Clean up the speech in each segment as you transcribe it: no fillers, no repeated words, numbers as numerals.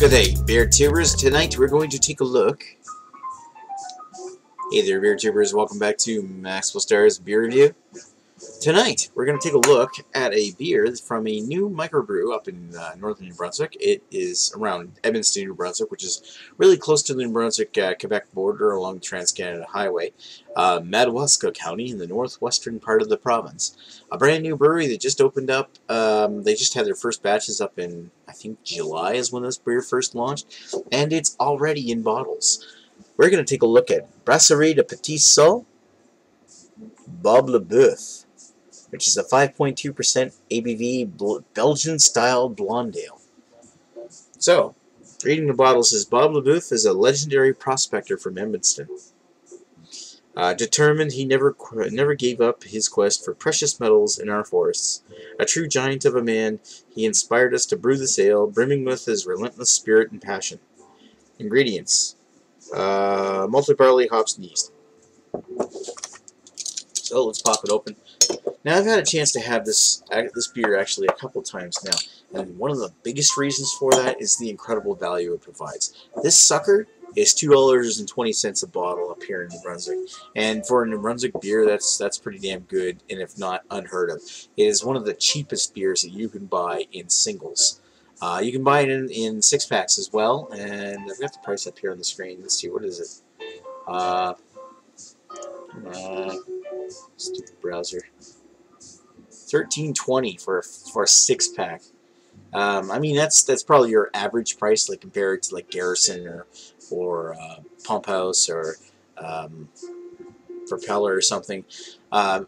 Good day, beer tubers. Tonight we're going to take a look. Hey there, beer tubers. Welcome back to Maxwell Starr's beer review. Tonight we're going to take a look at a beer from a new microbrew up in northern New Brunswick. It is around Edmunston, New Brunswick, which is really close to the New Brunswick Quebec border along the Trans-Canada Highway, Madawaska County in the northwestern part of the province. A brand new brewery that just opened up. They just had their first batches up in, I think, July is when this beer first launched, and it's already in bottles. We're going to take a look at Brasserie de Petit Sault, LeBoeuf, which is a 5.2% ABV Belgian-style blonde ale. So, reading the bottle says, Bob LeBoeuf is a legendary prospector from Edmunston. Determined, he never gave up his quest for precious metals in our forests. A true giant of a man, he inspired us to brew this ale, brimming with his relentless spirit and passion. Ingredients: malted barley, hops, and yeast. So let's pop it open. Now, I've had a chance to have this beer actually a couple times now, and one of the biggest reasons for that is the incredible value it provides. This sucker is $2.20 a bottle up here in New Brunswick, and for a New Brunswick beer, that's pretty damn good, and if not unheard of. It is one of the cheapest beers that you can buy in singles. You can buy it in 6-packs as well, and I've got the price up here on the screen. Let's see, what is it? Stupid browser. $13.20 for a 6-pack. I mean, that's probably your average price, like compared to like Garrison or Pump House or Propeller or something. I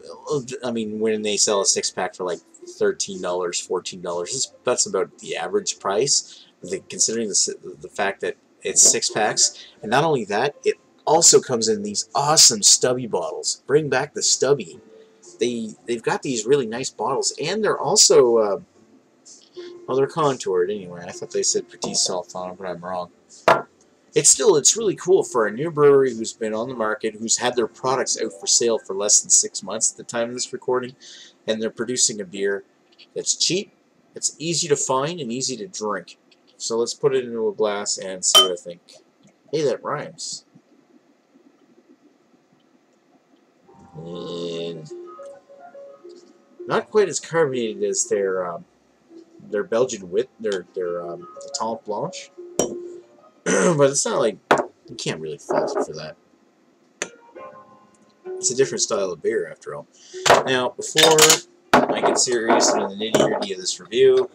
mean, when they sell a 6-pack for like $13, $14, that's about the average price. Considering the fact that it's 6-packs, and not only that, it also comes in these awesome stubby bottles. Bring back the stubby. They've got these really nice bottles, and they're also well, they're contoured anyway. I thought they said Petit Sault on them, but I'm wrong. It's really cool for a new brewery who's been on the market, who's had their products out for sale for less than 6 months at the time of this recording, and they're producing a beer that's cheap, it's easy to find, and easy to drink. So let's put it into a glass and see what I think. Hey, that rhymes. And not quite as carbonated as their Belgian wit, their Temps Blanche, but it's not like you can't really fault it for that. It's a different style of beer after all. Now, before I get serious into the nitty-gritty of this review,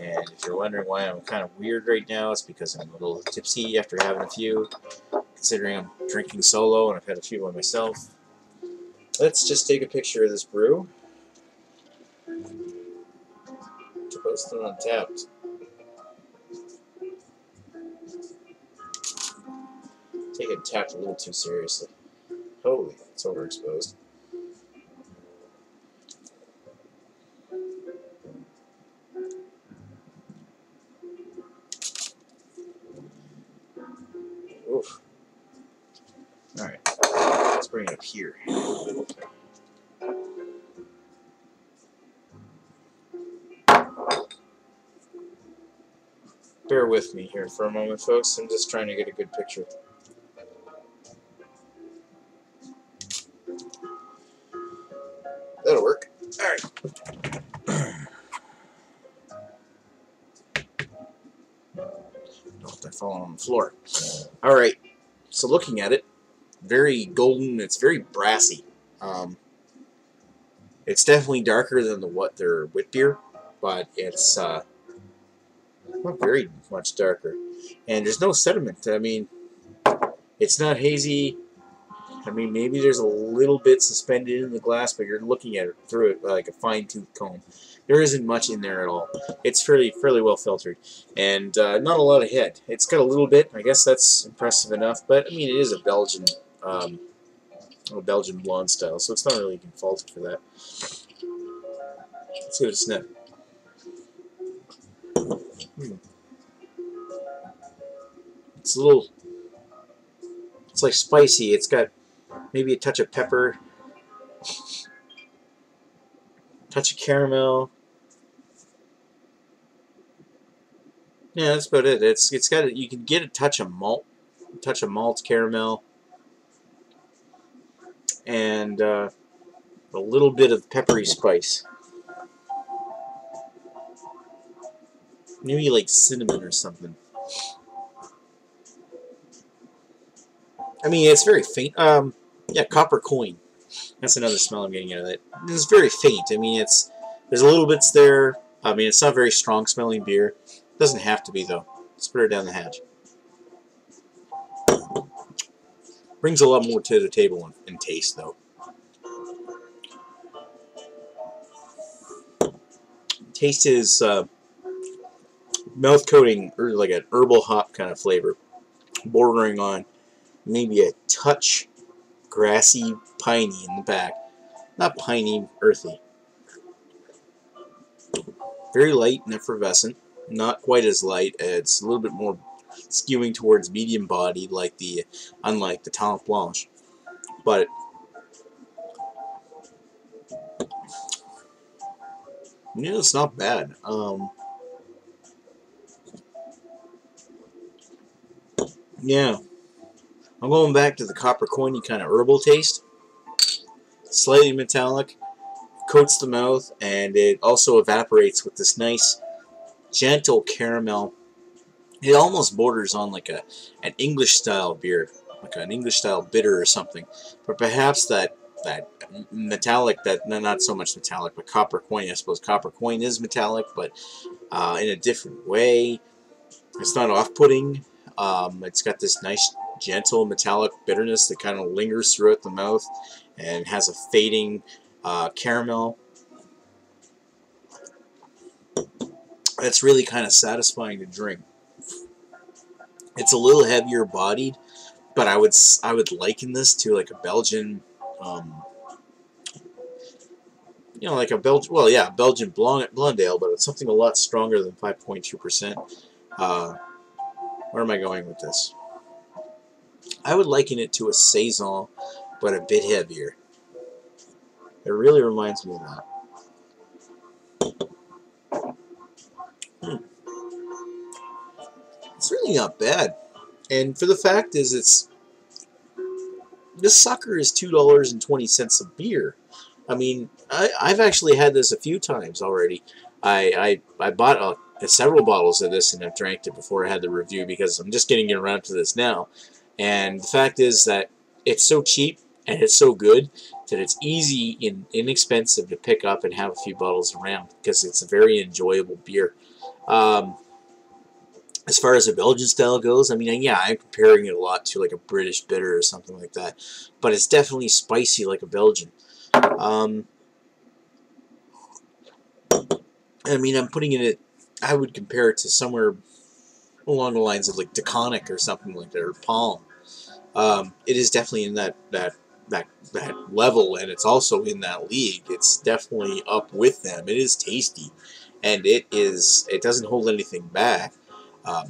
and if you're wondering why I'm kind of weird right now, it's because I'm a little tipsy after having a few, considering I'm drinking solo and I've had a few by myself. Let's just take a picture of this brew to post it on Tapped. Taking Tapped a little too seriously. Holy, it's overexposed. Oof. Alright, let's bring it up here. Bear with me here for a moment, folks. I'm just trying to get a good picture. That'll work. Alright. Don't want that falling on the floor. Alright. So looking at it, very golden. It's very brassy. It's definitely darker than their wit beer, but it's not very much darker. And there's no sediment. I mean, it's not hazy. I mean, maybe there's a little bit suspended in the glass, but you're looking at it through it like a fine-tooth comb. There isn't much in there at all. It's fairly well filtered, and not a lot of head. It's got a little bit. I guess that's impressive enough. But I mean, it is a Belgian blonde style, so it's not really faulted for that. Let's give it a sniff. It's like spicy. It's got maybe a touch of pepper, touch of caramel. Yeah, that's about it. It's got you can get a touch of malt caramel, and a little bit of peppery spice. Maybe like cinnamon or something. I mean, it's very faint. Yeah, copper coin. That's another smell I'm getting out of it. It's very faint. I mean, there's a little bits there. I mean, it's not very strong smelling beer. It doesn't have to be though. Let's put her down the hatch. Brings a lot more to the table in taste though. Taste is mouth coating, or like an herbal hop kind of flavor, bordering on maybe a touch grassy, piney in the back. Not piney, earthy. Very light and effervescent. Not quite as light. It's a little bit more skewing towards medium bodied, unlike the Talent Blanche. But yeah, it's not bad. Yeah, I'm going back to the copper coiny kind of herbal taste. Slightly metallic, coats the mouth, and it also evaporates with this nice, gentle caramel. It almost borders on like an English style beer, like an English style bitter or something. But perhaps that metallic, not so much metallic, but copper coin. I suppose copper coin is metallic, but in a different way. It's not off-putting. It's got this nice, gentle, metallic bitterness that kind of lingers throughout the mouth and has a fading caramel. That's really kind of satisfying to drink. It's a little heavier bodied, but I would liken this to like a Belgian, like a Belgian blonde ale, but it's something a lot stronger than 5.2%. Where am I going with this? I would liken it to a saison, but a bit heavier. It really reminds me of that. It's really not bad. And for the fact is, this sucker is $2.20 a beer. I mean, I've actually had this a few times already. I bought several bottles of this and I've drank it before I had the review because I'm just getting around to this now. And the fact is that it's so cheap and it's so good that it's easy and inexpensive to pick up and have a few bottles around because it's a very enjoyable beer. As far as the Belgian style goes, I mean, yeah, I'm comparing it a lot to like a British bitter or something like that, but it's definitely spicy like a Belgian. I mean, I'm putting it. I would compare it to somewhere along the lines of like Deconic or something like that, or Palm. It is definitely in that level, and it's also in that league. It's definitely up with them. It is tasty, and it doesn't hold anything back.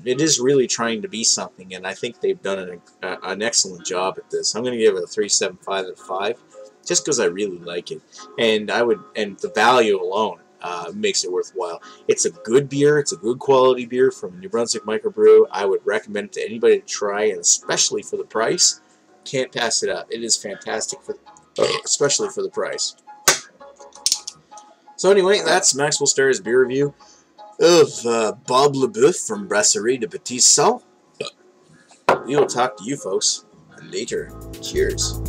It is really trying to be something, and I think they've done an excellent job at this. I'm going to give it a 3.75 out of 5, just because I really like it, and the value alone makes it worthwhile. It's a good beer. It's a good quality beer from New Brunswick Microbrew. I would recommend it to anybody to try, and especially for the price. Can't pass it up. It is fantastic, especially for the price. So anyway, that's Maxwell Starr's beer review of Bob LeBoeuf from Brasserie de Petit Sault. We will talk to you folks later. Cheers.